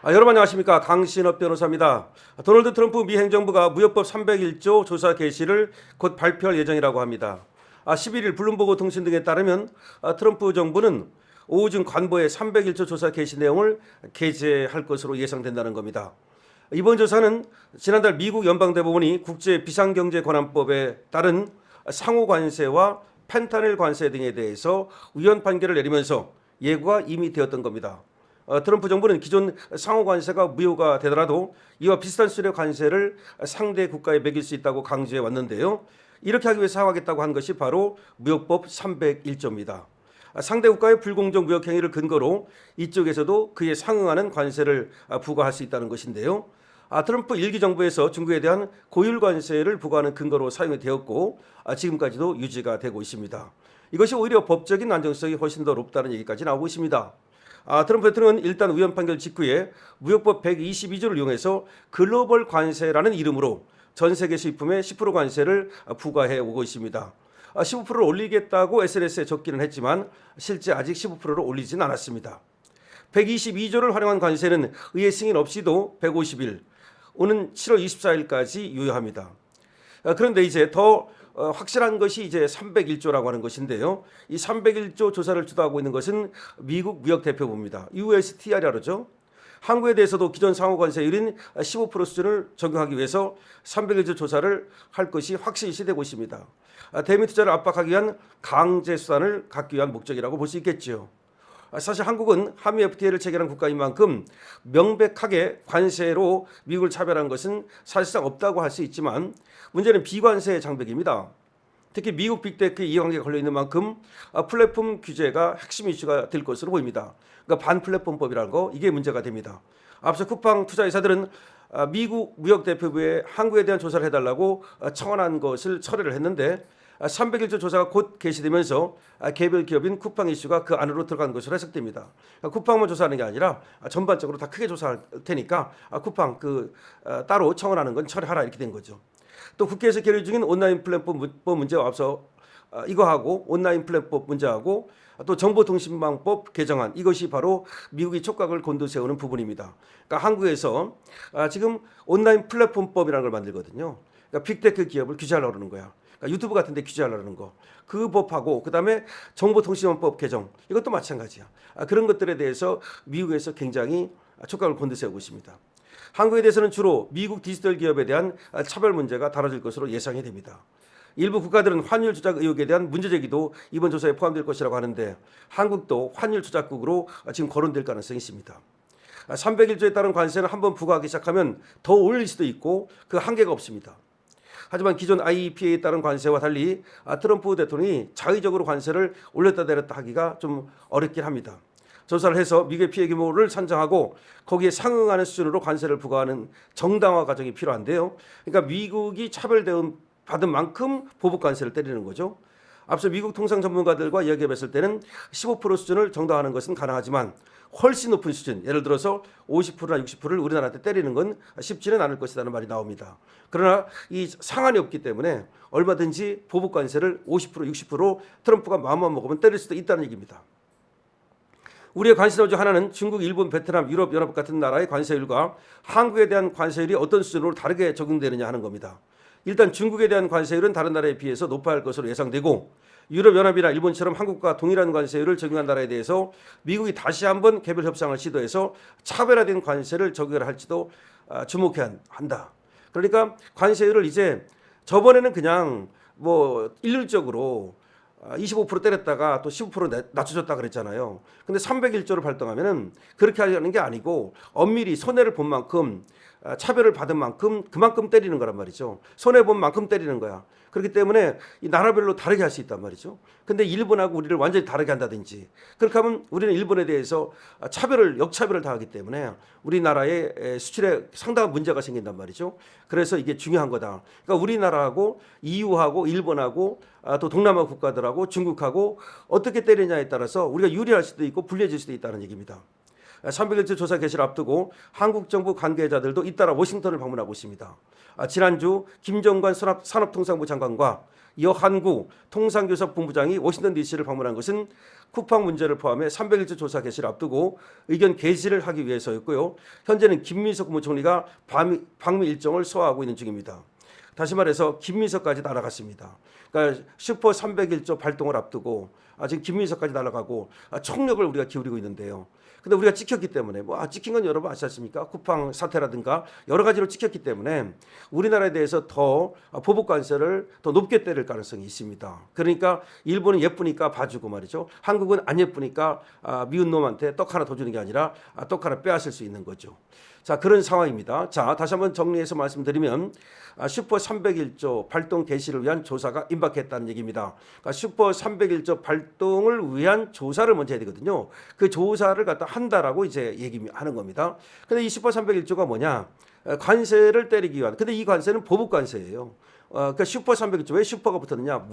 여러분 안녕하십니까. 강신업 변호사입니다. 도널드 트럼프 미 행정부가 무역법 301조 조사 개시를 곧 발표할 예정이라고 합니다. 11일 블룸버그 통신 등에 따르면 트럼프 정부는 오후중 관보에 301조 조사 개시 내용을 게재할 것으로 예상된다는 겁니다. 이번 조사는 지난달 미국 연방대법원이 국제비상경제관한법에 따른 상호관세와 펜타닐 관세 등에 대해서 위헌 판결을 내리면서 예고가 이미 되었던 겁니다. 트럼프 정부는 기존 상호관세가 무효가 되더라도 이와 비슷한 수준의 관세를 상대 국가에 매길 수 있다고 강조해 왔는데요. 이렇게 하기 위해서 하겠다고 한 것이 바로 무역법 301조입니다. 상대 국가의 불공정 무역 행위를 근거로 이쪽에서도 그에 상응하는 관세를 부과할 수 있다는 것인데요. 트럼프 1기 정부에서 중국에 대한 고율 관세를 부과하는 근거로 사용이 되었고 지금까지도 유지가 되고 있습니다. 이것이 오히려 법적인 안정성이 훨씬 더 높다는 얘기까지 나오고 있습니다. 트럼프 대통령은 일단 위헌 판결 직후에 무역법 122조를 이용해서 글로벌 관세라는 이름으로 전 세계 수입품에 10% 관세를 부과해 오고 있습니다. 15%를 올리겠다고 SNS에 적기는 했지만 실제 아직 15%를 올리진 않았습니다. 122조를 활용한 관세는 의회 승인 없이도 150일, 오는 7월 24일까지 유효합니다. 그런데 이제 더 확실한 것이 이제 301조라고 하는 것인데요. 이 301조 조사를 주도하고 있는 것은 미국 무역대표부입니다. USTR이라고 그러죠. 한국에 대해서도 기존 상호관세율인 15% 수준을 적용하기 위해서 301조 조사를 할 것이 확실시 되고 있습니다. 대미 투자를 압박하기 위한 강제 수단을 갖기 위한 목적이라고 볼 수 있겠죠. 사실 한국은 한미 FTA를 체결한 국가인 만큼 명백하게 관세로 미국을 차별한 것은 사실상 없다고 할 수 있지만 문제는 비관세 장벽입니다. 특히 미국 빅테크 이해관계가 걸려있는 만큼 플랫폼 규제가 핵심 이슈가 될 것으로 보입니다. 그러니까 반플랫폼법이라는 거, 이게 문제가 됩니다. 앞서 쿠팡 투자회사들은 미국 무역대표부에 한국에 대한 조사를 해달라고 청원한 것을 철회를 했는데 301조 조사가 곧 개시되면서 개별 기업인 쿠팡 이슈가 그 안으로 들어간 것으로 해석됩니다. 쿠팡만 조사하는 게 아니라 전반적으로 다 크게 조사할 테니까 쿠팡 따로 청원하는 건 철회하라 이렇게 된 거죠. 또 국회에서 결의 중인 온라인 플랫폼법 문제와 앞서 이거하고 온라인 플랫폼 문제하고 또 정보통신망법 개정안, 이것이 바로 미국이 촉각을 곤두세우는 부분입니다. 그러니까 한국에서 지금 온라인 플랫폼법이라는 걸 만들거든요. 그러니까 빅테크 기업을 규제하려고 그러는 거야. 그러니까 유튜브 같은 데 규제하려는 거. 그 법하고 그다음에 정보통신망법 개정, 이것도 마찬가지야. 그런 것들에 대해서 미국에서 굉장히 촉각을 곤두세우고 있습니다. 한국에 대해서는 주로 미국 디지털 기업에 대한 차별 문제가 다뤄질 것으로 예상이 됩니다. 일부 국가들은 환율 조작 의혹에 대한 문제 제기도 이번 조사에 포함될 것이라고 하는데 한국도 환율 조작국으로 지금 거론될 가능성이 있습니다. 301조에 따른 관세는 한번 부과하기 시작하면 더 올릴 수도 있고 그 한계가 없습니다. 하지만 기존 IEPA에 따른 관세와 달리 트럼프 대통령이 자의적으로 관세를 올렸다 내렸다 하기가 좀 어렵긴 합니다. 조사를 해서 미국의 피해 규모를 산정하고 거기에 상응하는 수준으로 관세를 부과하는 정당화 과정이 필요한데요. 그러니까 미국이 차별 대응 받은 만큼 보복 관세를 때리는 거죠. 앞서 미국 통상 전문가들과 이야기해봤을 때는 15% 수준을 정당화하는 것은 가능하지만 훨씬 높은 수준, 예를 들어서 50%나 60%를 우리나라한테 때리는 건 쉽지는 않을 것이라는 말이 나옵니다. 그러나 이 상한이 없기 때문에 얼마든지 보복 관세를 50%, 60% 트럼프가 마음만 먹으면 때릴 수도 있다는 얘기입니다. 우리의 관심사 중 하나는 중국, 일본, 베트남, 유럽 연합 같은 나라의 관세율과 한국에 대한 관세율이 어떤 수준으로 다르게 적용되느냐 하는 겁니다. 일단 중국에 대한 관세율은 다른 나라에 비해서 높아야 할 것으로 예상되고 유럽연합이나 일본처럼 한국과 동일한 관세율을 적용한 나라에 대해서 미국이 다시 한번 개별 협상을 시도해서 차별화된 관세를 적용할지도 주목해야 한다. 그러니까 관세율을 이제 저번에는 그냥 일률적으로 25% 때렸다가 또 15% 낮춰줬다 그랬잖아요. 근데 301조를 발동하면은 그렇게 하려는 게 아니고 엄밀히 손해를 본 만큼 차별을 받은 만큼 그만큼 때리는 거란 말이죠. 손해 본 만큼 때리는 거야. 그렇기 때문에 이 나라별로 다르게 할 수 있단 말이죠. 근데 일본하고 우리를 완전히 다르게 한다든지 그렇게 하면 우리는 일본에 대해서 역차별을 당하기 때문에 우리나라의 수출에 상당한 문제가 생긴단 말이죠. 그래서 이게 중요한 거다. 그러니까 우리나라하고 EU하고 일본하고 또 동남아 국가들하고 중국하고 어떻게 때리냐에 따라서 우리가 유리할 수도 있고 불리해질 수도 있다는 얘기입니다. 300일째 조사 개시를 앞두고 한국 정부 관계자들도 잇따라 워싱턴을 방문하고 있습니다. 지난주 김정관 산업통상부 장관과 여한구 통상교섭본부장이 워싱턴 DC를 방문한 것은 쿠팡 문제를 포함해 300일째 조사 개시를 앞두고 의견 개시를 하기 위해서였고요. 현재는 김민석 국무총리가 방미 일정을 소화하고 있는 중입니다. 다시 말해서 김민석까지 날아갔습니다. 그러니까 슈퍼 300일조 발동을 앞두고 지금 김민석까지 날아가고 총력을 우리가 기울이고 있는데요. 근데 우리가 찍혔기 때문에 찍힌 건 여러분 아시지 않습니까? 쿠팡 사태라든가 여러 가지로 찍혔기 때문에 우리나라에 대해서 더 보복 관세를 더 높게 때릴 가능성이 있습니다. 그러니까 일본은 예쁘니까 봐주고 말이죠. 한국은 안 예쁘니까 미운 놈한테 떡 하나 더 주는 게 아니라 떡 하나 빼앗을 수 있는 거죠. 자, 그런 상황입니다. 자, 다시 한번 정리해서 말씀드리면 슈퍼 300일조 발동 개시를 위한 조사가 임박했다는 얘기입니다. 그러니까 슈퍼 300일조 발동을 위한 조사를 먼저 해야 되거든요. 그 조사를 갖다 한다라고 이제 얘기하는 겁니다. 근데 이 슈퍼 300일조가 뭐냐? 관세를 때리기 위한. 근데 이 관세는 보복 관세예요. 그러니까 슈퍼 300일조 왜 슈퍼가 붙었느냐?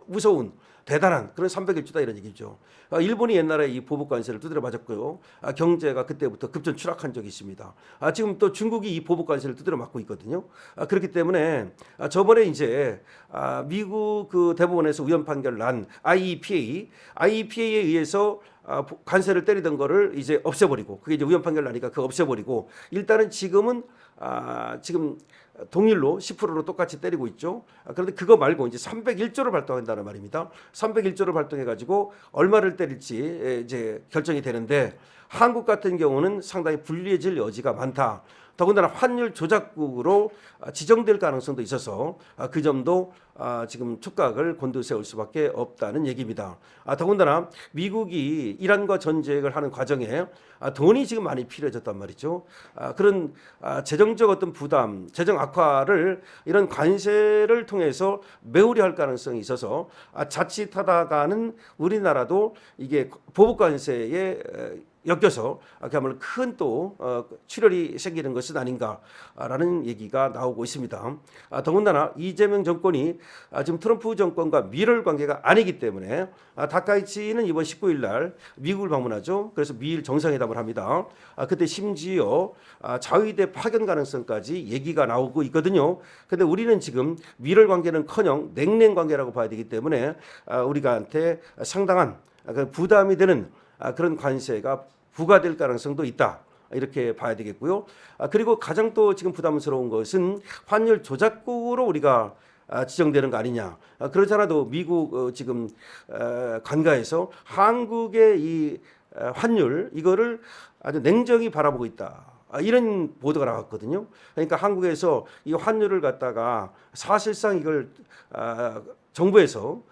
무서운 대단한 그런 300일조다 이런 얘기죠. 일본이 옛날에 이 보복 관세를 두드려 맞았고요. 경제가 그때부터 급전 추락한 적이 있습니다. 지금 또 중국이 이 보복 관세를 두드려 맞고 있거든요. 그렇기 때문에 저번에 이제 미국 그 대법원에서 우연 판결을 난 IEPA에 의해서 관세를 때리던 거를 이제 없애버리고 그게 이제 우연 판결 나니까 그거 없애버리고 일단은 지금은 지금 동일로 10%로 똑같이 때리고 있죠. 그런데 그거 말고 이제 301조를 발동한다는 말입니다. 301조를 발동해 가지고 얼마를 때릴지 이제 결정이 되는데 한국 같은 경우는 상당히 불리해질 여지가 많다. 더군다나 환율 조작국으로 지정될 가능성도 있어서 그 점도 지금 촉각을 곤두세울 수밖에 없다는 얘기입니다. 더군다나 미국이 이란과 전쟁을 하는 과정에 돈이 지금 많이 필요해졌단 말이죠. 그런 재정적 어떤 부담, 재정 악화를 이런 관세를 통해서 메우려 할 가능성이 있어서 자칫하다가는 우리나라도 이게 보복 관세에 엮여서 그야말로 큰 또 출혈이 생기는 것은 아닌가라는 얘기가 나오고 있습니다. 더군다나 이재명 정권이 지금 트럼프 정권과 밀월 관계가 아니기 때문에 다카이치는 이번 19일 날 미국을 방문하죠. 그래서 미일 정상회담을 합니다. 그때 심지어 자위대 파견 가능성까지 얘기가 나오고 있거든요. 그런데 우리는 지금 밀월 관계는커녕 냉랭 관계라고 봐야 되기 때문에 우리가한테 상당한 부담이 되는 그런 관세가 부과될 가능성도 있다. 이렇게 봐야 되겠고요. 그리고 가장 또 지금 부담스러운 것은 환율 조작국으로 우리가 지정되는 거 아니냐. 그렇지 않아도 미국 지금 관가에서 한국의 이 환율 이거를 아주 냉정히 바라보고 있다. 이런 보도가 나왔거든요. 그러니까 한국에서 이 환율을 갖다가 사실상 이걸 정부에서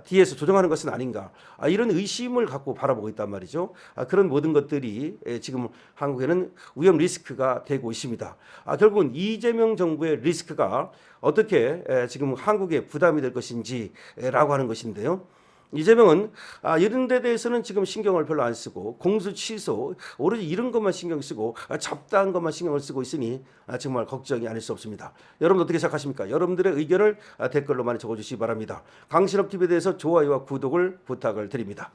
뒤에서 조정하는 것은 아닌가 이런 의심을 갖고 바라보고 있단 말이죠. 그런 모든 것들이 지금 한국에는 위험 리스크가 되고 있습니다. 결국은 이재명 정부의 리스크가 어떻게 지금 한국에 부담이 될 것인지라고 하는 것인데요. 이재명은 이런 데 대해서는 지금 신경을 별로 안 쓰고 공수 취소 오로지 이런 것만 신경 쓰고 잡다한 것만 신경을 쓰고 있으니 정말 걱정이 아닐 수 없습니다. 여러분 어떻게 생각하십니까? 여러분들의 의견을 댓글로 많이 적어주시기 바랍니다. 강신업 TV에 대해서 좋아요와 구독을 부탁을 드립니다.